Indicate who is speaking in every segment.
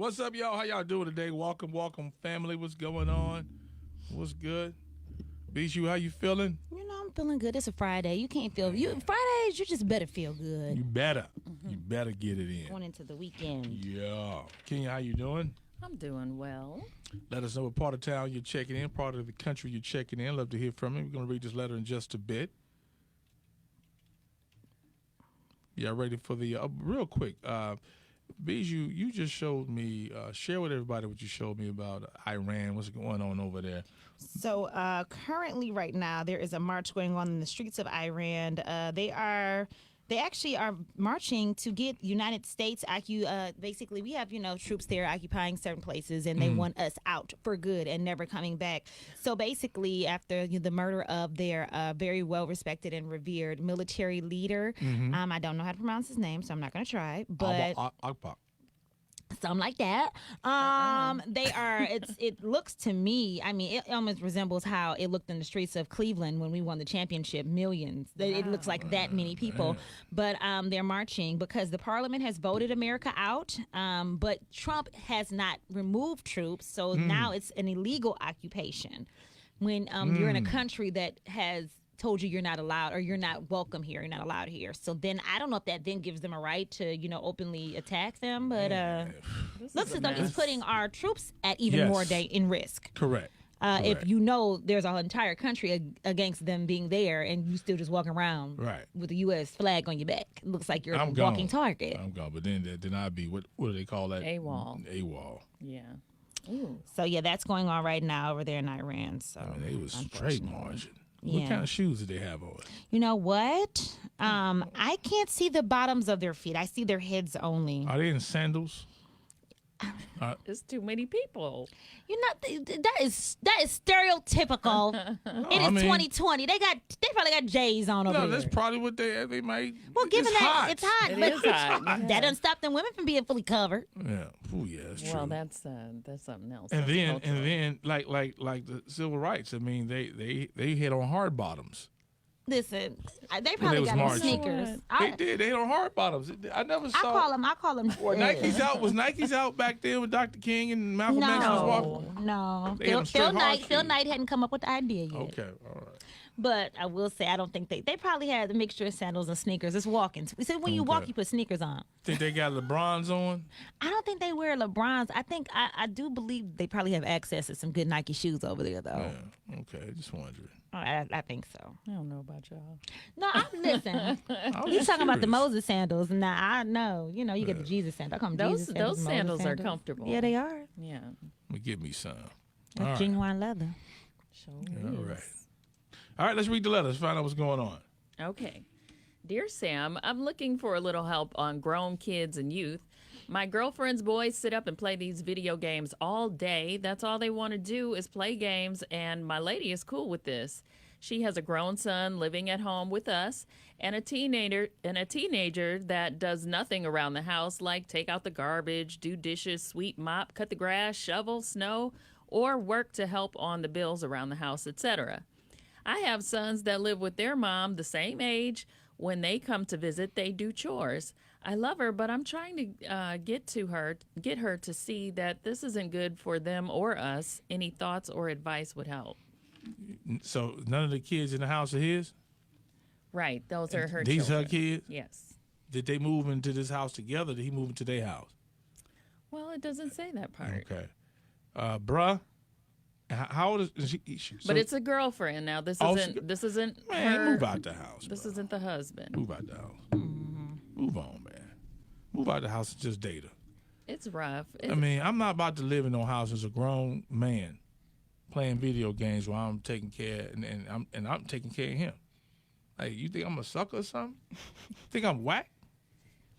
Speaker 1: What's up, y'all? How y'all doing today? Welcome, welcome, family. What's going on? What's good? Bijou, how you feeling?
Speaker 2: I'm feeling good. It's a Friday. You can't feel Fridays. You just better feel good.
Speaker 1: You better. You better get it in.
Speaker 2: Going into the weekend.
Speaker 1: Yeah. Kenya, how you doing?
Speaker 3: I'm doing well.
Speaker 1: Let us know what part of town you're checking in, part of the country you're checking in. Love to hear from you. We're going to read this letter in just a bit. Yeah, ready for the real quick. Bijou, you just showed me, share with everybody what you showed me about Iran. What's going on over there?
Speaker 2: So currently, right now, there is a march going on in the streets of Iran. They actually are marching to get United States. Basically, we have troops there occupying certain places, and they want us out for good and never coming back. So basically, after the murder of their very well respected and revered military leader, I don't know how to pronounce his name, so I'm not going to try. But something like that. They are. It looks to me. I mean, it almost resembles how it looked in the streets of Cleveland when we won the championship. Millions. It looks like that many people. But they're marching because the parliament has voted America out. But Trump has not removed troops, so now it's an illegal occupation. When you're in a country that has told you you're not allowed or you're not welcome here, you're not allowed here. So then I don't know if that then gives them a right to, openly attack them. But looks as though he's putting our troops at even more in risk.
Speaker 1: Correct.
Speaker 2: If there's an entire country against them being there and you still just walking around with a U.S. flag on your back. It looks like you're a walking target.
Speaker 1: I'm gone. But then I'd be, what do they call that?
Speaker 3: AWOL.
Speaker 1: AWOL.
Speaker 3: Yeah. Ooh.
Speaker 2: So, yeah, that's going on right now over there in Iran. So
Speaker 1: I mean, they was straight marching. What kind of shoes did they have on?
Speaker 2: You know what? I can't see the bottoms of their feet. I see their heads only.
Speaker 1: Are they in sandals?
Speaker 3: It's too many people.
Speaker 2: That is stereotypical. It is 2020. They probably got J's on over there.
Speaker 1: No, that's probably what they might.
Speaker 2: Well, given that it's hot,
Speaker 3: It
Speaker 2: but
Speaker 3: is hot.
Speaker 2: that doesn't stop them women from being fully covered.
Speaker 1: Yeah. Oh, yeah, that's true.
Speaker 3: Well, that's something else.
Speaker 1: And
Speaker 3: That's
Speaker 1: then like the civil rights. I mean, they hit on hard bottoms.
Speaker 2: Listen, they probably got on sneakers.
Speaker 1: They did. They hit on hard bottoms. I never saw.
Speaker 2: I call them.
Speaker 1: Well, Nike's out. Was Nike's out back then with Dr. King and Malcolm X was walking?
Speaker 2: No. Phil Knight hadn't come up with the idea yet.
Speaker 1: Okay, all right.
Speaker 2: But I will say, I don't think they probably had a mixture of sandals and sneakers. It's walking. We said when you walk, you put sneakers on.
Speaker 1: Think they got LeBrons on?
Speaker 2: I don't think they wear LeBrons. I do believe they probably have access to some good Nike shoes over there, though.
Speaker 1: Yeah. Okay, just wondering.
Speaker 2: I think so.
Speaker 3: I don't know about y'all.
Speaker 2: No, listen. He's talking about the Moses sandals. Now I know. You get the Jesus sandals. I call them Jesus sandals.
Speaker 3: Those sandals are comfortable.
Speaker 2: Yeah, they are.
Speaker 3: Yeah.
Speaker 1: Give me some.
Speaker 2: That's genuine leather.
Speaker 3: Sure
Speaker 1: All
Speaker 3: is.
Speaker 1: right. All right, let's read the letters. Find out what's going on.
Speaker 3: Okay. Dear Sam, I'm looking for a little help on grown kids and youth. My girlfriend's boys sit up and play these video games all day. That's all they want to do is play games, and my lady is cool with this. She has a grown son living at home with us and a teenager that does nothing around the house, like take out the garbage, do dishes, sweep, mop, cut the grass, shovel, snow, or work to help on the bills around the house, etc. I have sons that live with their mom the same age. When they come to visit, they do chores. I love her, but I'm trying to get her to see that this isn't good for them or us. Any thoughts or advice would help.
Speaker 1: So none of the kids in the house are his?
Speaker 3: Right, those are her
Speaker 1: These
Speaker 3: children.
Speaker 1: her kids?
Speaker 3: Yes.
Speaker 1: Did they move into this house together? Did he move into their house?
Speaker 3: Well, it doesn't say that part.
Speaker 1: Okay. Bruh, how old is she?
Speaker 3: But it's a girlfriend now. This isn't
Speaker 1: man,
Speaker 3: her.
Speaker 1: move out the house.
Speaker 3: This
Speaker 1: bro.
Speaker 3: isn't the husband.
Speaker 1: Move out the house. Move on, man. Move out the house and just date her.
Speaker 3: It's rough.
Speaker 1: I mean, I'm not about to live in no house as a grown man playing video games while I'm taking care and I'm taking care of him. Like, you think I'm a sucker or something? Think I'm whack?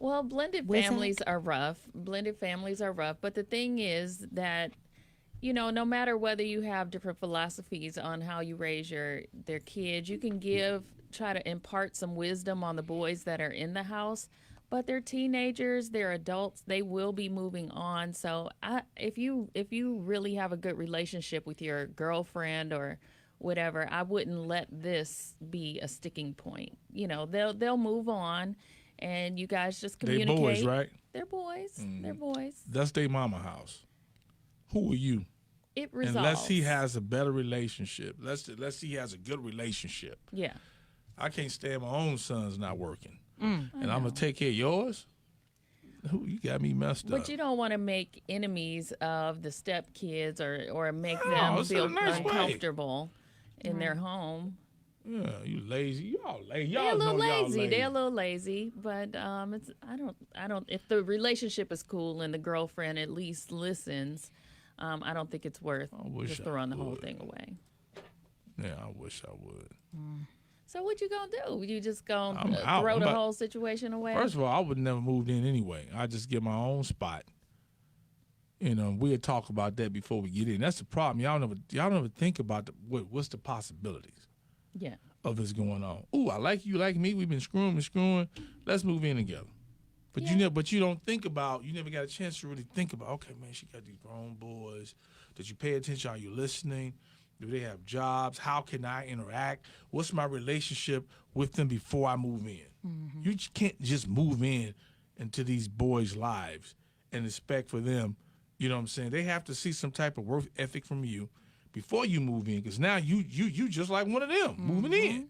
Speaker 3: Well, blended families are rough. Blended families are rough. But the thing is that, no matter whether you have different philosophies on how you raise their kids, you can try to impart some wisdom on the boys that are in the house. But they're teenagers, they're adults, they will be moving on. So if you really have a good relationship with your girlfriend or whatever, I wouldn't let this be a sticking point. They'll move on. and you guys just
Speaker 1: They
Speaker 3: communicate.
Speaker 1: boys, right?
Speaker 3: They're boys. They're boys.
Speaker 1: That's their mama house. Who are you?
Speaker 3: It resolves.
Speaker 1: Unless he has a better relationship. Unless he has a good relationship.
Speaker 3: Yeah.
Speaker 1: I can't stand my own son's not working.
Speaker 2: Mm.
Speaker 1: And I'm going to take care of yours? Who, you got me messed up.
Speaker 3: But you don't want to make enemies of the stepkids or make
Speaker 1: No,
Speaker 3: them
Speaker 1: it's in
Speaker 3: feel
Speaker 1: a nice way.
Speaker 3: uncomfortable in their home.
Speaker 1: Yeah, you lazy. Y'all lazy.
Speaker 3: They're
Speaker 1: Y'all
Speaker 3: a little
Speaker 1: know y'all
Speaker 3: lazy. They're a little lazy, but it's I don't. If the relationship is cool and the girlfriend at least listens, I don't think it's worth just throwing the whole thing away.
Speaker 1: Yeah, I wish I would.
Speaker 3: So what you gonna do? You just gonna
Speaker 1: I'm out.
Speaker 3: throw
Speaker 1: I'm
Speaker 3: the
Speaker 1: not-
Speaker 3: whole situation away?
Speaker 1: First of all, I would never moved in anyway. I just get my own spot. You know, we'll talk about that before we get in. That's the problem. Y'all never think about what's the possibilities
Speaker 3: Yeah.
Speaker 1: of this going on. Ooh, I like you, like me. We've been screwing. Let's move in together. But you don't think about. You never got a chance to really think about. Okay, man, she got these grown boys. Did you pay attention? Are you listening? Do they have jobs? How can I interact? What's my relationship with them before I move in?
Speaker 2: Mm-hmm.
Speaker 1: You can't just move in into these boys' lives and expect for them. You know what I'm saying? They have to see some type of work ethic from you before you move in, because now you just like one of them moving in.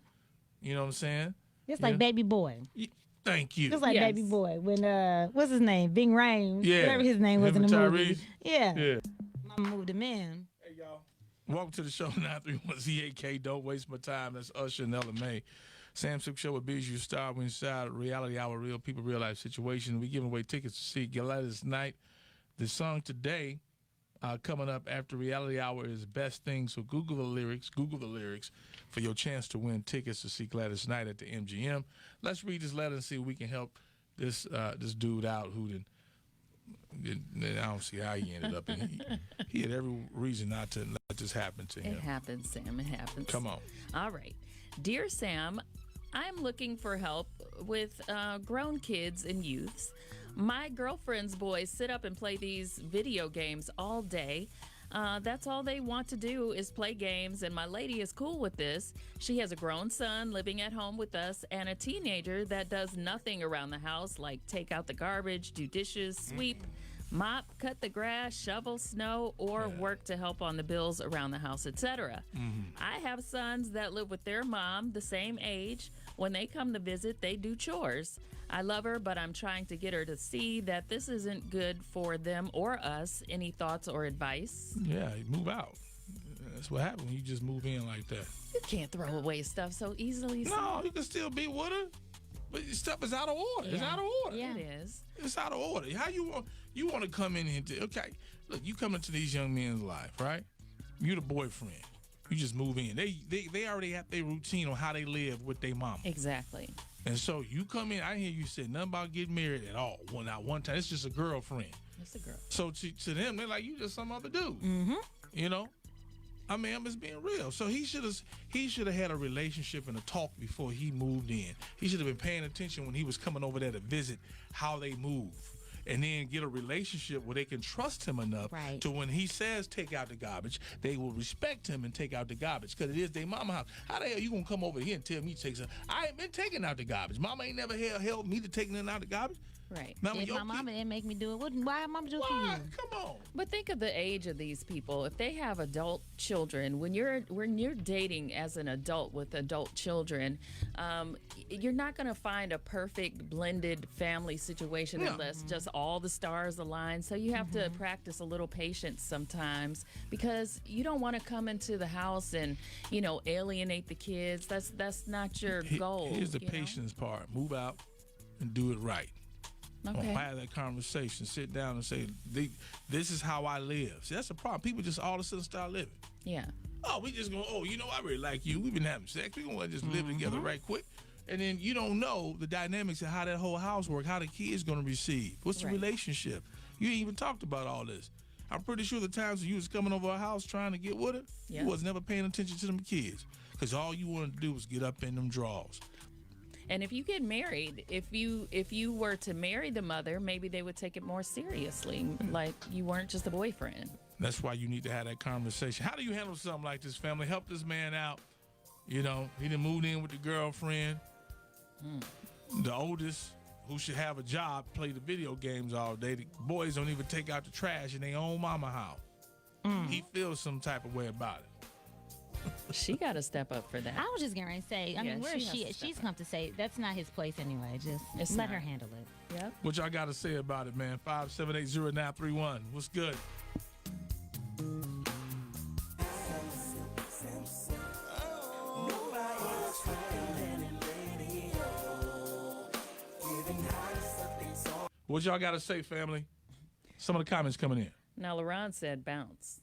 Speaker 1: You know what I'm saying?
Speaker 2: Just like Baby Boy.
Speaker 1: Thank you.
Speaker 2: Just like
Speaker 3: Yes.
Speaker 2: Baby Boy. When, what's his name? Bing Rames.
Speaker 1: Yeah.
Speaker 2: Whatever his name was
Speaker 1: Him
Speaker 2: in the
Speaker 1: and
Speaker 2: movie.
Speaker 1: Tyrese.
Speaker 2: Yeah.
Speaker 1: Yeah.
Speaker 2: Mama moved him in.
Speaker 1: Hey, y'all. Welcome to the show, 931-ZAK. Don't waste my time. That's Usher and Ella May. Sam Sylk Show with Bijou, Star, we inside Reality Hour, real people, real life situation. We giving away tickets to see Gladys Knight. The song today coming up after Reality Hour is Best Thing. So Google the lyrics for your chance to win tickets to see Gladys Knight at the MGM. Let's read this letter and see if we can help this dude out who I don't see how he ended up in. He had every reason not to let this happen to him.
Speaker 3: It happens, Sam. It happens.
Speaker 1: Come on.
Speaker 3: All right. Dear Sam, I'm looking for help with grown kids and youths. My girlfriend's boys sit up and play these video games all day. That's all they want to do is play games, and my lady is cool with this. She has a grown son living at home with us and a teenager that does nothing around the house, like take out the garbage, do dishes, sweep, mop, cut the grass, shovel snow, or work to help on the bills around the house, etc. I have sons that live with their mom, the same age. When they come to visit, they do chores. I love her, but I'm trying to get her to see that this isn't good for them or us. Any thoughts or advice?
Speaker 1: Yeah, move out. That's what happens when you just move in like that.
Speaker 3: You can't throw away stuff so easily.
Speaker 1: No, you can still be with her, but your stuff is out of order. It's out of order.
Speaker 3: Yeah, it is.
Speaker 1: It's out of order. How you want to come in here? Okay, look, you come into these young men's life, right? You the boyfriend. You just move in. They already have their routine on how they live with their mama.
Speaker 3: Exactly.
Speaker 1: And so you come in. I hear you say nothing about getting married at all. Well, not one time. It's just a girlfriend.
Speaker 3: It's a girl.
Speaker 1: So to them, they're like, you just some other dude.
Speaker 2: Mm-hmm.
Speaker 1: You know. I mean, I'm just being real. So he should have had a relationship and a talk before he moved in. He should have been paying attention when he was coming over there to visit how they move. And then get a relationship where they can trust him enough to when he says take out the garbage, they will respect him and take out the garbage because it is their mama house. How the hell you gonna come over here and tell me to take some? I ain't been taking out the garbage. Mama ain't never helped me to take out the garbage.
Speaker 3: Right.
Speaker 2: If my mama didn't make me do it, why mama do it for you?
Speaker 1: Come on.
Speaker 3: But think of the age of these people. If they have adult children, when you're dating as an adult with adult children, you're not going to find a perfect blended family situation unless just all the stars align. So you have to practice a little patience sometimes because you don't want to come into the house and alienate the kids. That's not your goal.
Speaker 1: Here's the patience part. Move out and do it right.
Speaker 3: Okay.
Speaker 1: Or have that conversation. Sit down and say, this is how I live. See, that's the problem. People just all of a sudden start living.
Speaker 3: Yeah.
Speaker 1: Oh, we just going, I really like you. We've been having sex. We're going to just live together right quick. And then you don't know the dynamics of how that whole house works, how the kid's going to receive. What's the relationship? You ain't even talked about all this. I'm pretty sure the times when you was coming over our house trying to get with her, you was never paying attention to them kids. Because all you wanted to do was get up in them drawers.
Speaker 3: And if you get married, if you were to marry the mother, maybe they would take it more seriously, like you weren't just a boyfriend.
Speaker 1: That's why you need to have that conversation. How do you handle something like this, family? Help this man out. He done moved in with the girlfriend, the oldest. who should have a job, play the video games all day. The boys don't even take out the trash in their own mama house. He feels some type of way about it.
Speaker 3: She got to step up for that.
Speaker 2: I was just going to say, I mean, where is she? She's come to say that's not his place anyway. Just let her handle it.
Speaker 3: Yep.
Speaker 1: What y'all got to say about it, man? 5780931. What's good? What y'all got to say, family? Some of the comments coming in.
Speaker 3: Now, LaRon said bounce.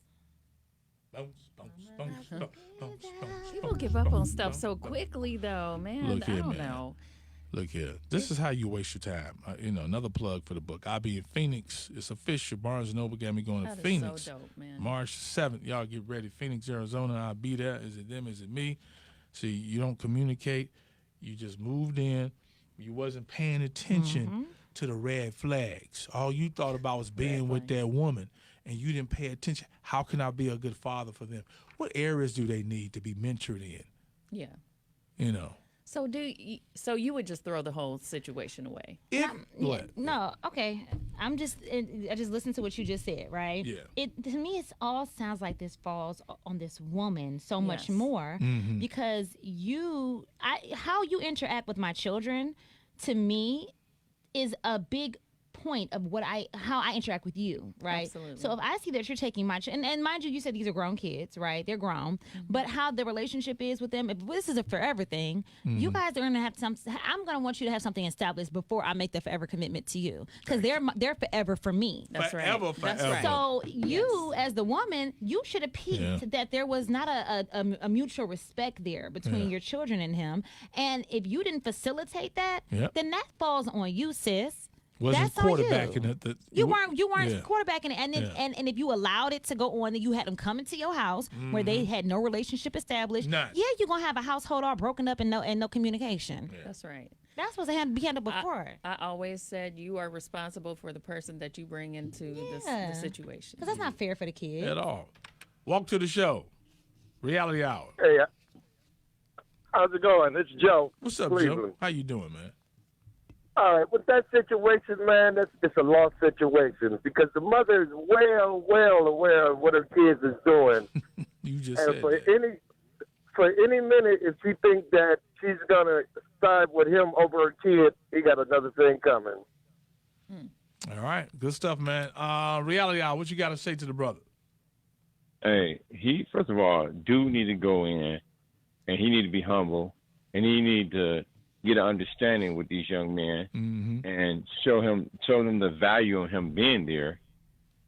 Speaker 1: Bounce, bounce, bounce, bounce, bounce, bounce.
Speaker 3: People give up on stuff so quickly, though, man.
Speaker 1: Look here,
Speaker 3: I don't
Speaker 1: man.
Speaker 3: know.
Speaker 1: Look here. This is how you waste your time. Another plug for the book. I'll be in Phoenix. It's official. Barnes & Noble got me going to
Speaker 3: That is
Speaker 1: Phoenix.
Speaker 3: so dope, man.
Speaker 1: March 7th. Y'all get ready. Phoenix, Arizona. I'll be there. Is it them? Is it me? See, you don't communicate. You just moved in. You wasn't paying attention to the red flags. All you thought about was being with that woman, and you didn't pay attention. How can I be a good father for them? What areas do they need to be mentored in?
Speaker 3: Yeah.
Speaker 1: You know.
Speaker 3: So you would just throw the whole situation away?
Speaker 2: No, okay. I just listened to what you just said, right?
Speaker 1: Yeah.
Speaker 2: To me, it all sounds like this falls on this woman so much
Speaker 3: Yes.
Speaker 2: more because how you interact with my children, to me, is a big point of how I interact with you, right?
Speaker 3: Absolutely.
Speaker 2: So if I see that you're taking my and mind you said these are grown kids, right? They're grown, but how the relationship is with them, if this is a forever thing, you guys are gonna have I'm gonna want you to have something established before I make the forever commitment to you, because they're forever for me.
Speaker 3: That's
Speaker 1: Forever,
Speaker 3: right.
Speaker 1: forever.
Speaker 3: That's right.
Speaker 2: So you, as the woman, you should have peeped that there was not a mutual respect there between your children and him, and if you didn't facilitate that, then that falls on you, sis.
Speaker 1: Wasn't
Speaker 2: That's on you.
Speaker 1: quarterbacking it.
Speaker 2: You weren't quarterbacking it, and then and if you allowed it to go on, and you had them come into your house where they had no relationship established.
Speaker 1: None.
Speaker 2: Yeah, you're gonna have a household all broken up and no communication.
Speaker 3: That's right.
Speaker 2: That's what's be handled before.
Speaker 3: I always said you are responsible for the person that you bring into the situation.
Speaker 2: Because that's not fair for the kids.
Speaker 1: At all. Walk to the show. Reality Hour.
Speaker 4: Hey, how's it going? It's Joe.
Speaker 1: What's up,
Speaker 4: Cleveland.
Speaker 1: Joe? How you doing, man?
Speaker 4: All right, with that situation, man, it's a lost situation because the mother is well aware of what her kids is doing.
Speaker 1: You just
Speaker 4: And
Speaker 1: said
Speaker 4: for
Speaker 1: that.
Speaker 4: any minute, if she thinks that she's gonna side with him over her kid, he got another thing coming.
Speaker 1: All right. Good stuff, man. Reality Hour, what you got to say to the brother?
Speaker 5: Hey, he first of all do need to go in, and he need to be humble, and he need to get an understanding with these young men, and show them the value of him being there,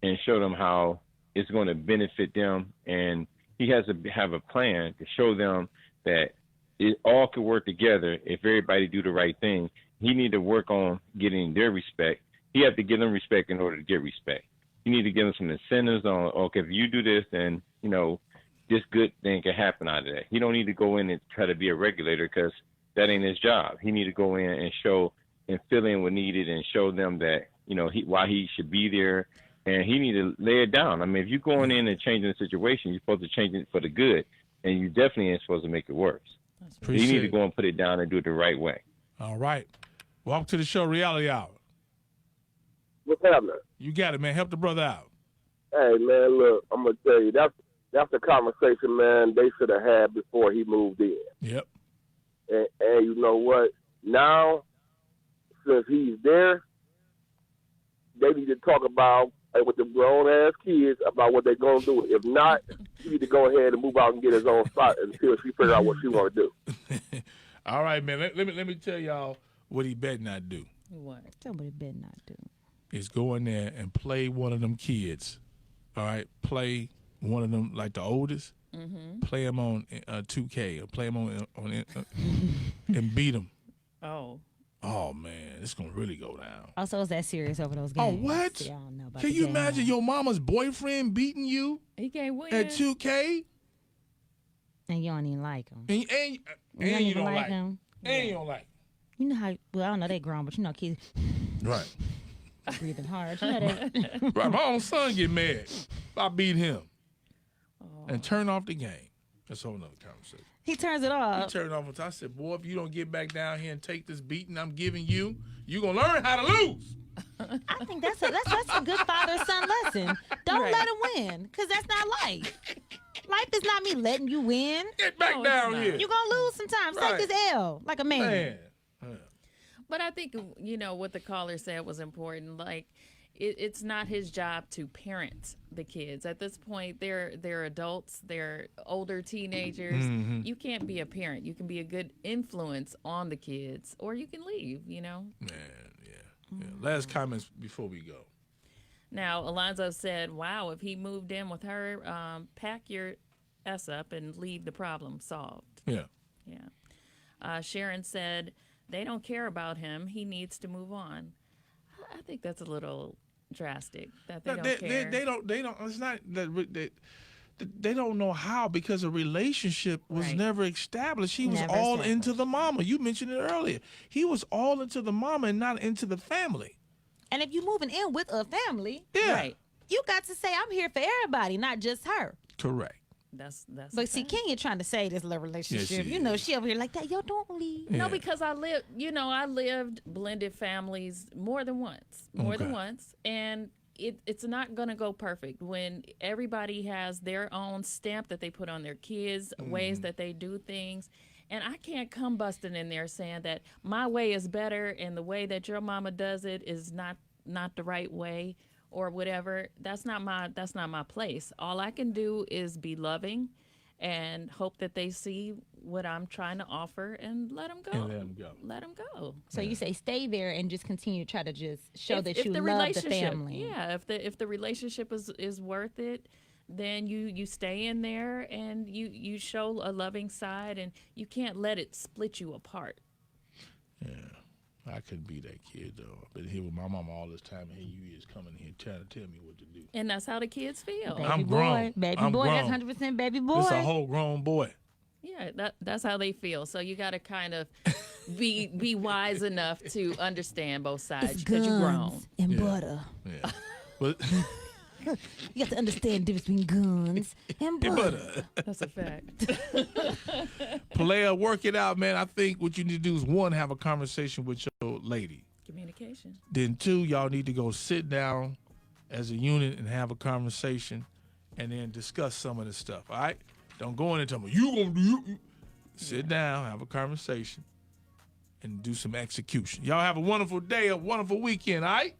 Speaker 5: and show them how it's going to benefit them. And he has to have a plan to show them that it all could work together if everybody do the right thing. He need to work on getting their respect. He have to give them respect in order to get respect. You need to give them some incentives on, okay, if you do this, then, this good thing can happen out of that. He don't need to go in and try to be a regulator because that ain't his job. He need to go in and show and fill in what needed and show them that, why he should be there. And he need to lay it down. I mean, if you're going in and changing the situation, you're supposed to change it for the good. And you definitely ain't supposed to make it worse. So you need to go and put it down and do it the right way.
Speaker 1: All right. Walk to the show, Reality Hour.
Speaker 4: What's happening?
Speaker 1: You got it, man. Help the brother out.
Speaker 4: Hey, man, look, I'm gonna tell you that's the conversation, man, they should have had before he moved in.
Speaker 1: Yep.
Speaker 4: And you know what? Now, since he's there, they need to talk about with the grown-ass kids about what they're going to do. If not, he need to go ahead and move out and get his own spot until she figure out what she want to do.
Speaker 1: All right, man. Let me tell y'all what he better not do.
Speaker 3: What?
Speaker 2: Somebody better not do.
Speaker 1: Is go in there and play one of them kids. All right? Play one of them, like the oldest. Play him on 2K or play him on and beat him. Oh, man, it's going to really go down.
Speaker 2: Also, it's that serious over those games.
Speaker 1: Oh, what?
Speaker 2: See, I don't know about
Speaker 1: Can
Speaker 2: the
Speaker 1: you
Speaker 2: game.
Speaker 1: imagine your mama's boyfriend beating you
Speaker 3: He can't win.
Speaker 1: at 2K?
Speaker 2: And you don't even like them.
Speaker 1: And you don't like him.
Speaker 2: them.
Speaker 1: And you don't like him.
Speaker 2: You know how, well, I don't know they grown, but kids
Speaker 1: Right.
Speaker 2: breathing hard. You know that.
Speaker 1: Right. My own son get mad if I beat him and turn off the game. That's a whole nother conversation.
Speaker 2: He turns it
Speaker 1: He
Speaker 2: off.
Speaker 1: turned off. I said, boy, if you don't get back down here and take this beating I'm giving you, you're going to learn how to lose.
Speaker 2: I think that's a good father-son lesson. Don't
Speaker 3: Right.
Speaker 2: let him win, because that's not life. Life is not me letting you win.
Speaker 1: Get back
Speaker 3: No, it's
Speaker 1: down
Speaker 3: not.
Speaker 1: here.
Speaker 2: You're going to lose sometimes.
Speaker 1: Right.
Speaker 2: Take this L like a man.
Speaker 1: Man.
Speaker 3: But I think, what the caller said was important. Like, it's not his job to parent the kids. At this point, they're adults. They're older teenagers.
Speaker 1: Mm-hmm.
Speaker 3: You can't be a parent. You can be a good influence on the kids, or you can leave,
Speaker 1: Man, yeah. Last comments before we go.
Speaker 3: Now, Alonzo said, wow, if he moved in with her, pack your S up and leave the problem solved.
Speaker 1: Yeah.
Speaker 3: Yeah. Sharon said, they don't care about him. He needs to move on. I think that's a little drastic, that they
Speaker 1: No,
Speaker 3: don't care.
Speaker 1: They don't. It's not that they don't know how, because a relationship was
Speaker 3: Right.
Speaker 1: never established. He was
Speaker 2: Never
Speaker 1: all
Speaker 2: established.
Speaker 1: into the mama. You mentioned it earlier. He was all into the mama and not into the family.
Speaker 2: And if you're moving in with a family,
Speaker 1: Yeah.
Speaker 3: Right.
Speaker 2: you got to say, I'm here for everybody, not just her.
Speaker 1: Correct.
Speaker 3: That's
Speaker 2: But see, Kenya trying to say this little relationship.
Speaker 1: she
Speaker 2: She over here like that. Yo, don't leave.
Speaker 1: Yeah.
Speaker 3: No, because I lived blended families more than once,
Speaker 1: Okay.
Speaker 3: and it's not gonna go perfect when everybody has their own stamp that they put on their kids, ways that they do things, and I can't come busting in there saying that my way is better and the way that your mama does it is not the right way or whatever. That's not my place. All I can do is be loving and hope that they see what I'm trying to offer and let them go.
Speaker 1: And let 'em go.
Speaker 3: Let them go.
Speaker 2: So you say stay there and just continue to try to just show
Speaker 3: If-
Speaker 2: that
Speaker 3: if
Speaker 2: you
Speaker 3: the
Speaker 2: love the
Speaker 3: relationship-
Speaker 2: family.
Speaker 3: Yeah, if the relationship is worth it, then you stay in there and you show a loving side, and you can't let it split you apart.
Speaker 1: Yeah. I couldn't be that kid, though. I've been here with my mama all this time, and here you is coming here trying to tell me what to do.
Speaker 3: And that's how the kids feel.
Speaker 2: Baby
Speaker 1: I'm
Speaker 2: boy,
Speaker 1: grown.
Speaker 2: baby
Speaker 1: I'm
Speaker 2: boy.
Speaker 1: grown.
Speaker 2: That's 100% baby boy.
Speaker 1: It's a whole grown boy.
Speaker 3: Yeah, that's how they feel. So you got to kind of be wise enough to understand both sides because you're grown.
Speaker 2: and
Speaker 1: Yeah.
Speaker 2: butter.
Speaker 1: Yeah. But
Speaker 2: You got to understand the difference between guns and butter.
Speaker 3: That's a fact.
Speaker 1: player, work it out, man. I think what you need to do is, one, have a conversation with your lady.
Speaker 3: Communication.
Speaker 1: Then two, y'all need to go sit down as a unit and have a conversation, and then discuss some of this stuff. All right? Don't go in and tell me you gonna do. Sit down, have a conversation, and do some execution. Y'all have a wonderful day, a wonderful weekend. All right?